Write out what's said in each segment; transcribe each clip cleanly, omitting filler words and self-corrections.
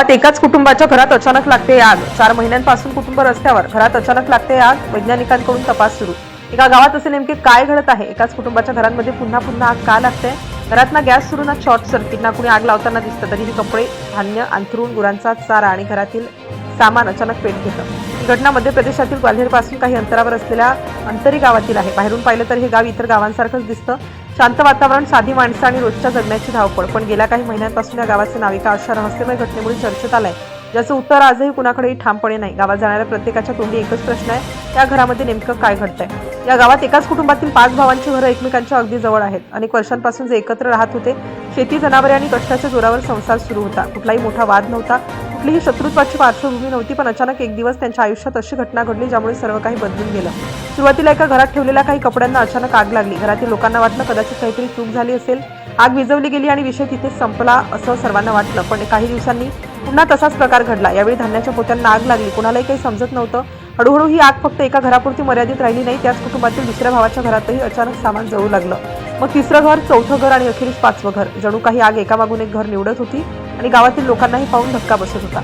गावात एकाच कुटुंबाच्या घरात अचानक लागते आग। 4 महिन्यांपासून कुटुंब रस्त्यावर, घरात अचानक लागते आग। वैज्ञानिकांकडून तपास सुरू। एका गावात असे नेमके काय घडत आहे? एकाच कुटुंबाच्या घरांमध्ये पुन्हा पुन्हा आग का लागते? घरात ना गॅस सुरू, ना शॉर्ट सर्किट, ना कुणी आग लावताना दिसतं, तरीही कपडे, धान्य, अंथरूण, गुरांचा चारा आणि घरातील सामान अचानक पेट घेतं। ही घटना मध्य प्रदेशातील ग्वाल्हेरपासून काही अंतरावर असलेल्या अंतरी गावातील आहे। बाहेरून पाहिलं तर हे गाव इतर गावांसारखंच दिसतं। शांत वातावरण, साधी माणसं आणि रोजच्या जगण्याची धावपळ। पण गेल्या काही महिन्यांपासून या गावाचे नाव एका अशा रहस्यमय घटनेमुळे चर्चेत आलंय, ज्याचं उत्तर आजही कुणाकडेही ठामपणे नाही। गावात जाणाऱ्या प्रत्येकाच्या तोंडी एकच प्रश्न आहे, त्या घरामध्ये नेमकं काय घडतंय? या गावात एकाच कुटुंबातील 5 भावांची घरं एकमेकांच्या अगदी जवळ आहेत। अनेक वर्षांपासून जे एकत्र राहत होते, शेती, जनावरे आणि कष्टाच्या जोरावर संसार सुरू होता। कुठलाही मोठा वाद नव्हता, कुठलीही शत्रुत्वाची पार्श्वभूमी नव्हती। पण अचानक एक दिवस त्यांच्या आयुष्यात अशी घटना घडली, ज्यामुळे सर्व काही बदलून गेलं। सुरुवातीला एका घरात ठेवलेल्या काही कपड्यांना अचानक आग लागली। घरातील लोकांना वाटलं कदाचित काहीतरी चूक झाली असेल। आग विझवली गेली आणि विषय तिथेच संपला असं सर्वांना वाटलं। पण काही दिवसांनी पुन्हा तसाच प्रकार घडला। यावेळी धान्याच्या पोत्यांना आग लागली। कोणालाही काही समजत नव्हतं। हळूहळू ही आग फक्त एका घरापुरती मर्यादित राहिली नाही, त्याच कुटुंबातील दुसऱ्या भावाच्या घरातही अचानक सामान जळू लागलं। मग 3रं घर, 4थं घर आणि अखेरीस 5वं घर। जणू काही आग एकामागून एक घर निवडत होती आणि गावातील लोकांनाही पाहून धक्का बसत होता।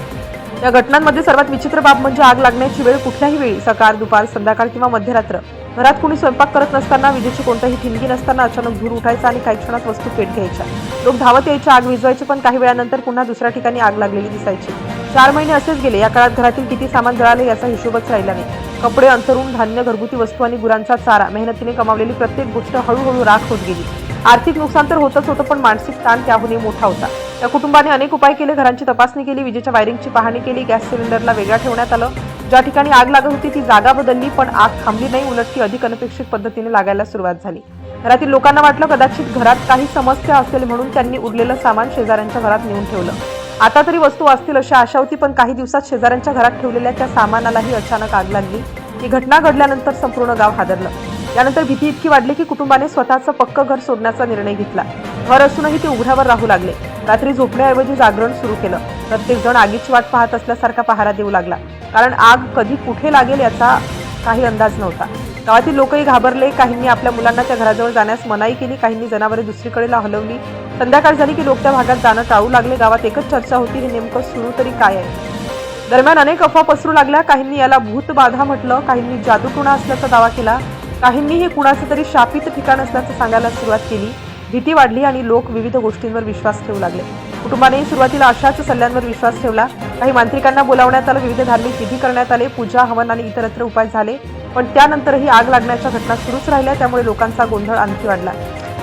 या घटनांमध्ये सर्वात विचित्र बाब म्हणजे आग लागण्याची वेळ कुठल्याही वेळी, सकाळ, दुपार, संध्याकाळ किंवा मध्यरात्र। घरात कुणी स्वयंपाक करत नसताना, विजेची कोणतीही ठिणगी नसताना अचानक धूर उठायचा आणि काही क्षणात वस्तू पेट घ्यायच्या। लोक धावत यायचे, आग विझवायचे, पण काही वेळानंतर पुन्हा दुसऱ्या ठिकाणी आग लागलेली दिसायची। 4 महिने असेच गेले। या काळात घरातील किती सामान जळाले याचा हिशोबच राहिला नाही। कपडे, अंथरूण, धान्य, घरगुती वस्तू आणि गुरांचा चारा, मेहनतीने कमावलेली प्रत्येक गोष्ट हळूहळू राख होत गेली। आर्थिक नुकसान तर होतच होतं, पण मानसिक ताण त्याहूनही मोठा होता। या कुटुंबाने अनेक उपाय केले, घरांची तपासणी केली, विजेच्या वायरिंगची पाहणी केली, गॅस सिलेंडरला वेगळा ठेवण्यात आलं। ज्या ठिकाणी आग लागत होती ती जागा बदलली, पण आग थांबली नाही, उलट ती अधिक अनपेक्षित पद्धतीने लागायला सुरुवात झाली। घरातील लोकांना वाटलं कदाचित घरात काही समस्या असेल, म्हणून त्यांनी उरलेलं सामान शेजाऱ्यांच्या घरात नेऊन ठेवलं। आता तरी वस्तू वाचतील अशी आशा होती, पण काही दिवसात शेजाऱ्यांच्या घरात ठेवलेल्या त्या सामानालाही अचानक आग लागली। ही घटना घडल्यानंतर संपूर्ण गाव हादरलं। यानंतर भीती इतकी वाढली की कुटुंबाने स्वतःचं पक्कं घर सोडण्याचा निर्णय घेतला। घर असूनही ते उघड्यावर राहू लागले। रात्री झोपण्याऐवजी जागरण सुरू केलं। प्रत्येक जण आगीची वाट पाहत असल्यासारखा पहारा देऊ लागला, कारण आग कधी कुठे लागेल याचा काही अंदाज नव्हता। गावातील लोकही घाबरले। काहींनी आपल्या मुलांना त्या घराजवळ जाण्यास मनाई केली, काहींनी जनावरे दुसरीकडे हलवली। संध्याकाळ झाली की लोक त्या भागात जाणं टाळू लागले। गावात एकच चर्चा होती, हे नेमकं सुरू तरी काय आहे? दरम्यान अनेक अफवा पसरू लागल्या। काहींनी याला भूतबाधा म्हटलं, काहींनी जादूटोणा असल्याचा दावा केला, काहींनी हे कुणाचं तरी शापित ठिकाण असल्याचं सांगायला सुरुवात केली। भीती वाढली आणि लोक विविध गोष्टींवर विश्वास ठेवू लागले। कुटुंबाने सुरुवातीला अशाच सल्ल्यांवर विश्वास ठेवला। काही मांत्रिकांना बोलावण्यात आलं, विविध धार्मिक विधी करण्यात आले, पूजा, हवन आणि इतरत्र उपाय झाले, पण त्यानंतरही आग लागण्याच्या घटना सुरूच राहिल्या। त्यामुळे लोकांचा गोंधळ आणखी वाढला।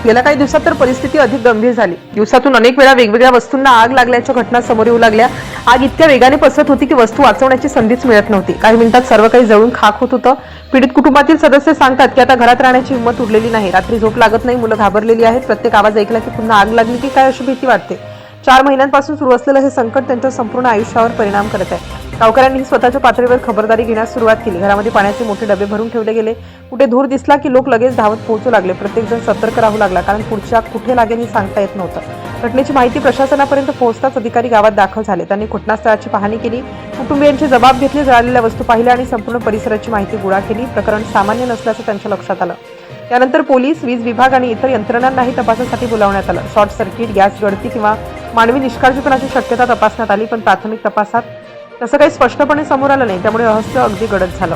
गेल्या काही दिवसात तर परिस्थिती अधिक गंभीर झाली। दिवसातून अनेक वेळा वेगवेगळ्या वस्तूंना आग लागल्याच्या घटना समोर येऊ लागल्या। आग इतक्या वेगाने पसरत होती की वस्तू वाचवण्याची संधीच मिळत नव्हती। काही मिनिटात सर्व काही जळून खाक होत होतं। पीडित कुटुंबातील सदस्य सांगतात की आता घरात राहण्याची हिंमत उरलेली नाही। रात्री झोप लागत नाही, मुलं घाबरलेली आहेत। प्रत्येक आवाज ऐकला की पुन्हा आग लागली की काय अशी भीती वाटते। 4 महिन्यांपासून सुरू असलेलं हे संकट त्यांच्या संपूर्ण आयुष्यावर परिणाम करत आहे। गावकऱ्यांनी स्वतःच्या पातळीवर खबरदारी घेण्यास सुरुवात केली। घरामध्ये पाण्याचे मोठे डबे भरून ठेवले गेले। कुठे धूर दिसला की लोक लगेच धावत पोहोचू लागले। प्रत्येकजण सतर्क राहू लागला, कारण पुढची आग कुठे लागेल हे सांगता येत नव्हतं। घटनेची माहिती प्रशासनापर्यंत पोहोचताच अधिकारी गावात दाखल झाले। त्यांनी घटनास्थळाची पाहणी केली, कुटुंबियांचे जबाब घेतले, जळालेल्या वस्तू पाहिल्या आणि संपूर्ण परिसराची माहिती गोळा केली। प्रकरण सामान्य नसल्याचं त्यांच्या लक्षात आलं। त्यानंतर पोलीस, वीज विभाग आणि इतर यंत्रणांनाही तपासासाठी बोलावण्यात आलं। शॉर्ट सर्किट, गॅस गळती किंवा मानवी निष्काळजीपणाची शक्यता तपासण्यात आली, पण प्राथमिक तपासात तसं काही स्पष्टपणे समोर आलं नाही। त्यामुळे रहस्य अगदी गडद झालं।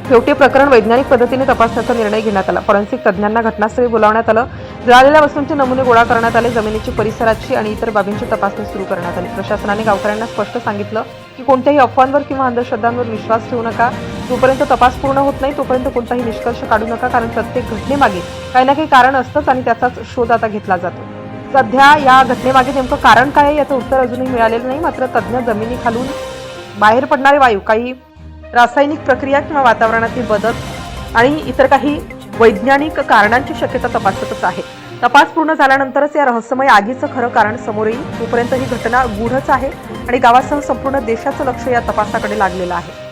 शेवटी प्रकरण वैज्ञानिक पद्धतीने तपासण्याचा निर्णय घेण्यात आला। फॉरेन्सिक तज्ज्ञांना घटनास्थळी बोलावण्यात आलं। जळालेल्या वस्तूंचे नमुने गोळा करण्यात आले। जमिनीची, परिसराची आणि इतर बाबींची तपासणी सुरू करण्यात आली। प्रशासनाने गावकऱ्यांना स्पष्ट सांगितलं की कोणत्याही अफवांवर किंवा अंधश्रद्धांवर विश्वास ठेवू नका। जोपर्यंत तपास पूर्ण होत नाही तोपर्यंत कोणताही निष्कर्ष काढू नका, कारण प्रत्येक घटनेमागे काही ना काही कारण असतंच आणि त्याचाच शोध आता घेतला जातो। सध्या या घटनेमागे नेमकं कारण काय आहे याचं उत्तर अजूनही मिळालेलं नाही। मात्र तज्ज्ञ जमिनीखालून बाहेर पडणारे वायू, काही रासायनिक प्रक्रिया किंवा वातावरणातील बदल आणि इतर काही वैज्ञानिक कारणांची शक्यता तपासतच आहे। तपास पूर्ण झाल्यानंतरच या रहस्यमय आगीचं खरं कारण समोर येईल। तोपर्यंत ही घटना गूढच आहे आणि गावासह संपूर्ण देशाचं लक्ष या तपासाकडे लागलेलं आहे।